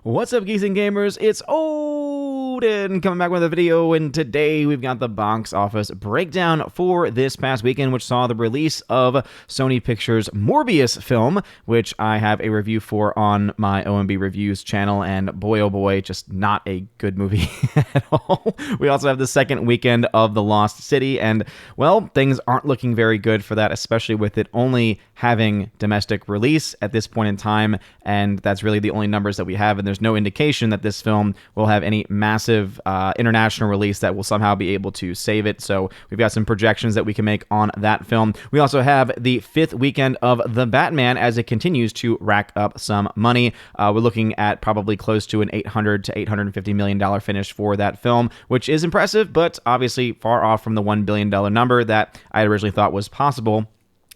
What's up, geeks and gamers? It's Odin coming back with a video, and today we've got the box office breakdown for this past weekend, which saw the release of Sony Pictures' Morbius film, which I have a review for on my OMB Reviews channel, and boy oh boy, just not a good movie at all. We also have the second weekend of The Lost City, and well, things aren't looking very good for that, especially with it only having domestic release at this point in time, and that's really the only numbers that we have, and there's no indication that this film will have any massive international release that will somehow be able to save it. So we've got some projections that we can make on that film. We also have the fifth weekend of The Batman as it continues to rack up some money. We're looking at probably close to an $800 to $850 million finish for that film, which is impressive, but obviously far off from the $1 billion number that I originally thought was possible,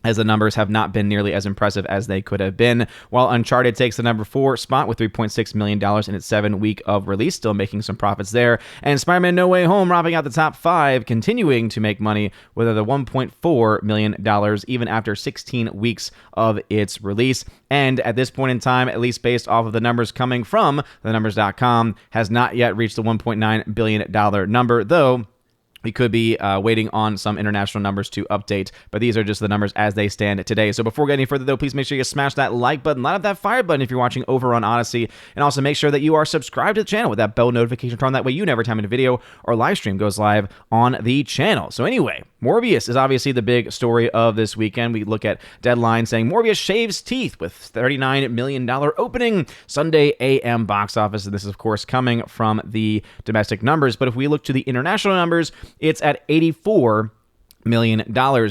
as the numbers have not been nearly as impressive as they could have been. While Uncharted takes the number 4 spot with $3.6 million in its 7th week of release, still making some profits there. And Spider-Man No Way Home rounding out the top 5, continuing to make money with another $1.4 million, even after 16 weeks of its release. And at this point in time, at least based off of the numbers coming from thenumbers.com, has not yet reached the $1.9 billion number, though we could be waiting on some international numbers to update, but these are just the numbers as they stand today. So before we get any further, though, please make sure you smash that like button, light up that fire button if you're watching over on Odyssey, and also make sure that you are subscribed to the channel with that bell notification turned on. That way you never time a video or live stream goes live on the channel. So anyway, Morbius is obviously the big story of this weekend. We look at Deadline saying Morbius shaves teeth with $39 million opening Sunday AM box office. And this is, of course, coming from the domestic numbers. But if we look to the international numbers, it's at $84 million.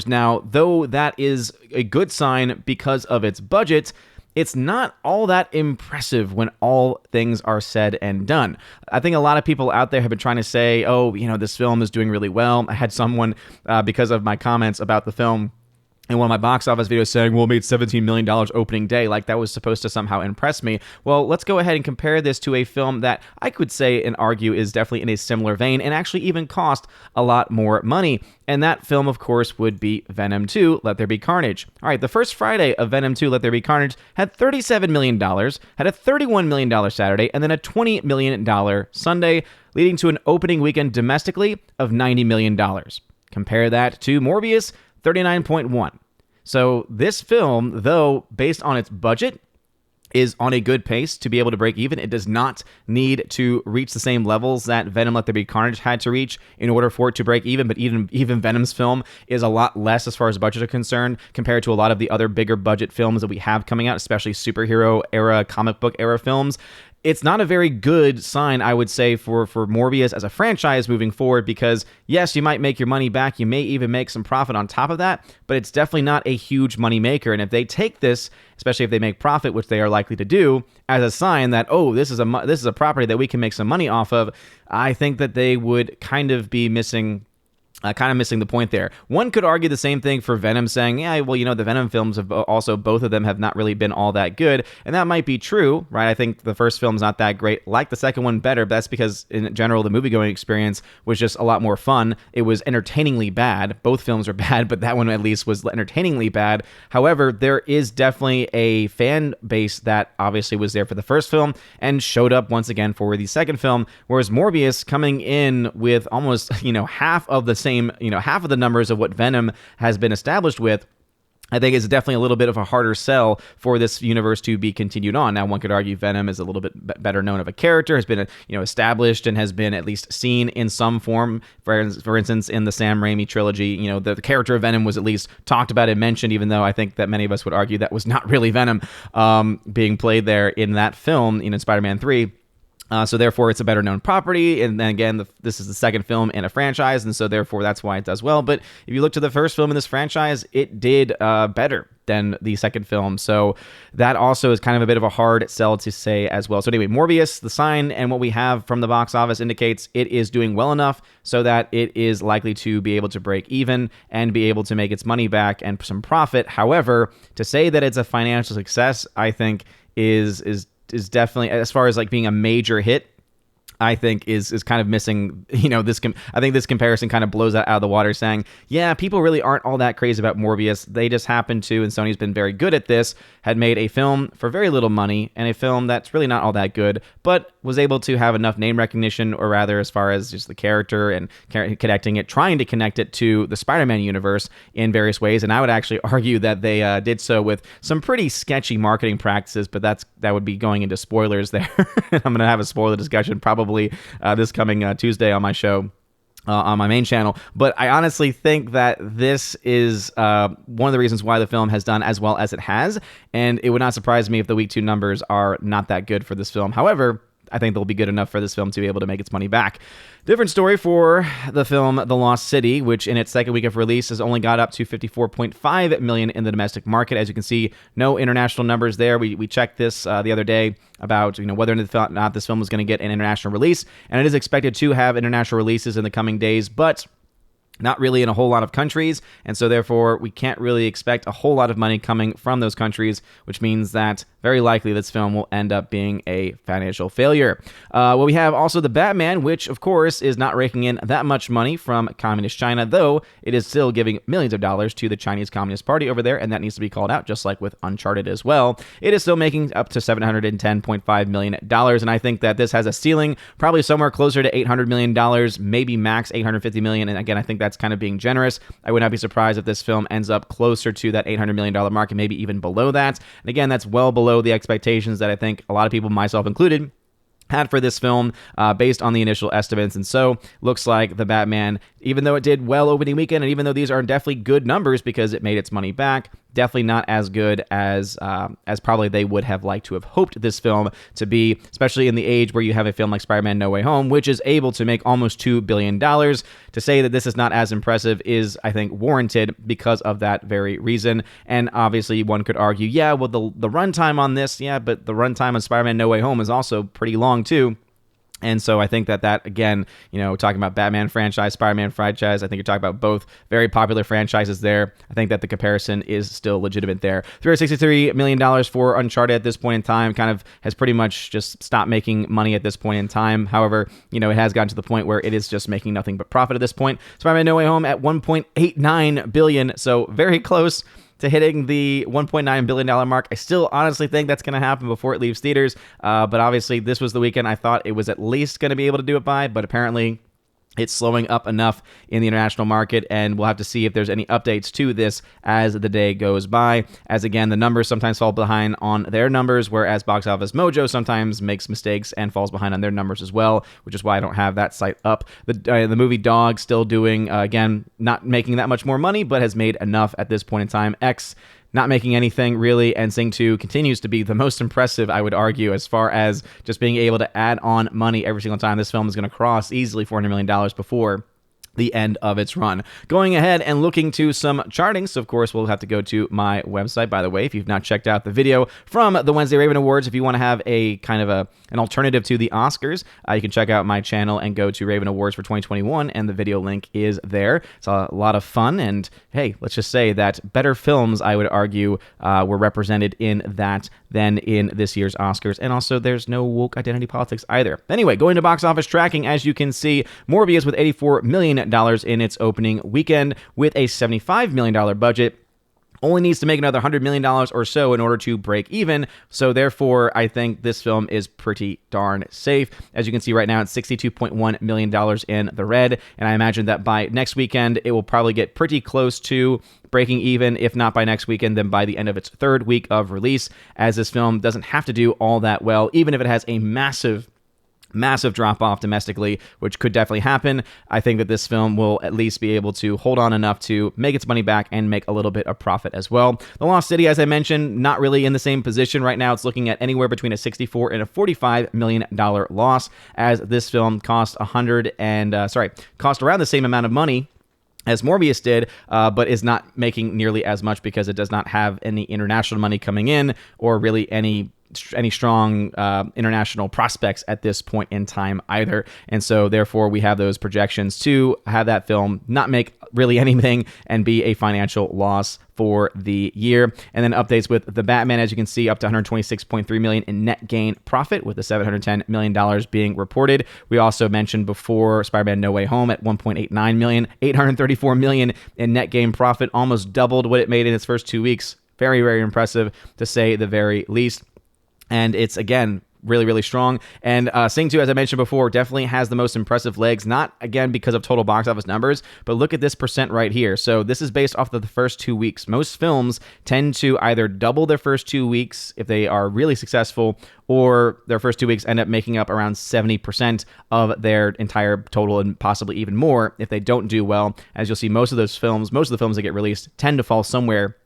Now, though that is a good sign because of its budget, it's not all that impressive when all things are said and done. I think a lot of people out there have been trying to say, oh, you know, this film is doing really well. I had someone, because of my comments about the film in one of my box office videos, saying, well, it made $17 million opening day, like that was supposed to somehow impress me. Well, let's go ahead and compare this to a film that I could say and argue is definitely in a similar vein and actually even cost a lot more money. And that film, of course, would be Venom 2, Let There Be Carnage. All right, the first Friday of Venom 2, Let There Be Carnage had $37 million, had a $31 million Saturday, and then a $20 million Sunday, leading to an opening weekend domestically of $90 million. Compare that to Morbius, 39.1. So this film, though, based on its budget, is on a good pace to be able to break even. It does not need to reach the same levels that Venom Let There Be Carnage had to reach in order for it to break even, but even Venom's film is a lot less as far as budget are concerned compared to a lot of the other bigger budget films that we have coming out, especially superhero era, comic book era films. It's not a very good sign, I would say, for Morbius as a franchise moving forward, because yes, you might make your money back, you may even make some profit on top of that, but it's definitely not a huge money maker. And if they take this, especially if they make profit, which they are likely to do, as a sign that, oh, this is a property that we can make some money off of, I think that they would kind of be missing the point there. One could argue the same thing for Venom, saying, yeah, well, you know, the Venom films have also, both of them have not really been all that good, and that might be true, right? I think the first film's not that great, like the second one better, but that's because in general the movie-going experience was just a lot more fun. It was entertainingly bad. Both films are bad, but that one at least was entertainingly bad. However, there is definitely a fan base that obviously was there for the first film and showed up once again for the second film, whereas Morbius coming in with almost, half of the same, half of the numbers of what Venom has been established with, I think it's definitely a little bit of a harder sell for this universe to be continued on. Now, one could argue Venom is a little bit better known of a character, has been established and has been at least seen in some form. For instance, in the Sam Raimi trilogy, the character of Venom was at least talked about and mentioned, even though I think that many of us would argue that was not really Venom being played there in that film, in Spider-Man 3. So therefore, it's a better known property, and then again, this is the second film in a franchise, and so therefore that's why it does well. But if you look to the first film in this franchise, it did better than the second film, so that also is kind of a bit of a hard sell to say as well. So anyway, Morbius, the sign and what we have from the box office indicates it is doing well enough so that it is likely to be able to break even and be able to make its money back and some profit. However, to say that it's a financial success, I think is definitely, as far as like being a major hit, I think is kind of missing, I think this comparison kind of blows that out of the water, saying, yeah, people really aren't all that crazy about Morbius. They just happen to, and Sony's been very good at this, had made a film for very little money, and a film that's really not all that good, but was able to have enough name recognition, or rather as far as just the character and connecting it, trying to connect it to the Spider-Man universe in various ways. And I would actually argue that they did so with some pretty sketchy marketing practices, but that would be going into spoilers there. I'm going to have a spoiler discussion probably this coming Tuesday on my show. On my main channel, but I honestly think that this is one of the reasons why the film has done as well as it has, and it would not surprise me if the week 2 numbers are not that good for this film. However, I think they'll be good enough for this film to be able to make its money back. Different story for the film The Lost City, which in its second week of release has only got up to $54.5 million in the domestic market. As you can see, no international numbers there. We checked this the other day about whether or not this film was going to get an international release, and it is expected to have international releases in the coming days, but not really in a whole lot of countries, and so therefore we can't really expect a whole lot of money coming from those countries, which means that very likely this film will end up being a financial failure. We have also The Batman, which of course is not raking in that much money from Communist China, though it is still giving millions of dollars to the Chinese Communist Party over there, and that needs to be called out, just like with Uncharted as well. It is still making up to $710.5 million, and I think that this has a ceiling probably somewhere closer to $800 million, maybe max $850 million, and again, I think that's kind of being generous. I would not be surprised if this film ends up closer to that $800 million mark and maybe even below that. And again, that's well below the expectations that I think a lot of people, myself included, had for this film based on the initial estimates. And so looks like The Batman, even though it did well opening weekend, and even though these are definitely good numbers because it made its money back, definitely not as good as probably they would have liked to have hoped this film to be, especially in the age where you have a film like Spider-Man No Way Home, which is able to make almost $2 billion. To say that this is not as impressive is, I think, warranted because of that very reason. And obviously one could argue, yeah, well, the runtime on this, yeah, but the runtime on Spider-Man No Way Home is also pretty long too. And so I think that again, talking about Batman franchise, Spider-Man franchise, I think you're talking about both very popular franchises there. I think that the comparison is still legitimate there. $363 million for Uncharted at this point in time kind of has pretty much just stopped making money at this point in time. However, it has gotten to the point where it is just making nothing but profit at this point. Spider-Man No Way Home at $1.89 billion, so very close to hitting the $1.9 billion mark. I still honestly think that's going to happen before it leaves theaters, but obviously this was the weekend I thought it was at least going to be able to do it by, but apparently it's slowing up enough in the international market, and we'll have to see if there's any updates to this as the day goes by. As again, the numbers sometimes fall behind on their numbers, whereas Box Office Mojo sometimes makes mistakes and falls behind on their numbers as well, which is why I don't have that site up. The movie Dog still doing, again, not making that much more money, but has made enough at this point in time. X not making anything really, and Sing 2 continues to be the most impressive, I would argue, as far as just being able to add on money every single time this film is going to cross easily $400 million before the end of its run. Going ahead and looking to some charting, so of course we'll have to go to my website, by the way, if you've not checked out the video from the Wednesday Raven Awards. If you want to have a kind of an alternative to the Oscars, you can check out my channel and go to Raven Awards for 2021, and the video link is there. It's a lot of fun, and hey, let's just say that better films, I would argue, were represented in that than in this year's Oscars, and also there's no woke identity politics either. Anyway, going to box office tracking, as you can see, Morbius with $84 million in its opening weekend with a $75 million budget. Only needs to make another $100 million or so in order to break even. So therefore, I think this film is pretty darn safe. As you can see right now, it's $62.1 million in the red. And I imagine that by next weekend, it will probably get pretty close to breaking even. If not by next weekend, then by the end of its third week of release, as this film doesn't have to do all that well, even if it has a massive drop-off domestically, which could definitely happen. I think that this film will at least be able to hold on enough to make its money back and make a little bit of profit as well. The Lost City, as I mentioned, not really in the same position right now. It's looking at anywhere between a $64 and a $45 million loss, as this film cost around the same amount of money as Morbius did, but is not making nearly as much because it does not have any international money coming in or really any any strong international prospects at this point in time either. And so therefore we have those projections to have that film not make really anything and be a financial loss for the year. And then updates with The Batman, as you can see, up to $126.3 million in net gain profit, with the $710 million being reported. We also mentioned before Spider-Man No Way Home at $1.89 million, $834 million in net gain profit, almost doubled what it made in its first 2 weeks. Very, very impressive, to say the very least. And it's, again, really, really strong. And Sing 2, as I mentioned before, definitely has the most impressive legs, not, again, because of total box office numbers, but look at this percent right here. So this is based off of the first 2 weeks. Most films tend to either double their first 2 weeks if they are really successful, or their first 2 weeks end up making up around 70% of their entire total, and possibly even more if they don't do well. As you'll see, most of the films that get released tend to fall somewhere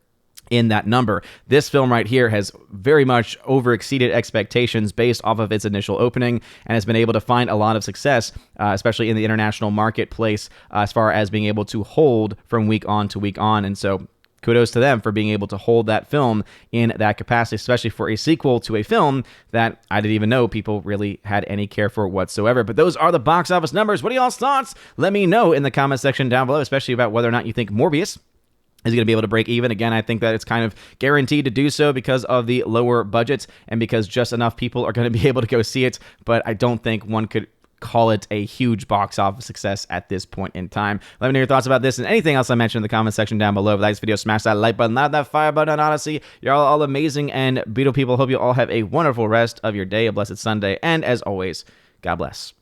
in that number. This film right here has very much over-exceeded expectations based off of its initial opening, and has been able to find a lot of success, especially in the international marketplace, as far as being able to hold from week on to week on. And so kudos to them for being able to hold that film in that capacity, especially for a sequel to a film that I didn't even know people really had any care for whatsoever. But those are the box office numbers. What are y'all's thoughts? Let me know in the comment section down below, especially about whether or not you think Morbius is going to be able to break even. Again, I think that it's kind of guaranteed to do so because of the lower budgets and because just enough people are going to be able to go see it. But I don't think one could call it a huge box office success at this point in time. Let me know your thoughts about this and anything else I mentioned in the comment section down below. If you like this video, smash that like button, loud that fire button. And honestly, you're all amazing and beautiful people. Hope you all have a wonderful rest of your day, a blessed Sunday, and as always, God bless.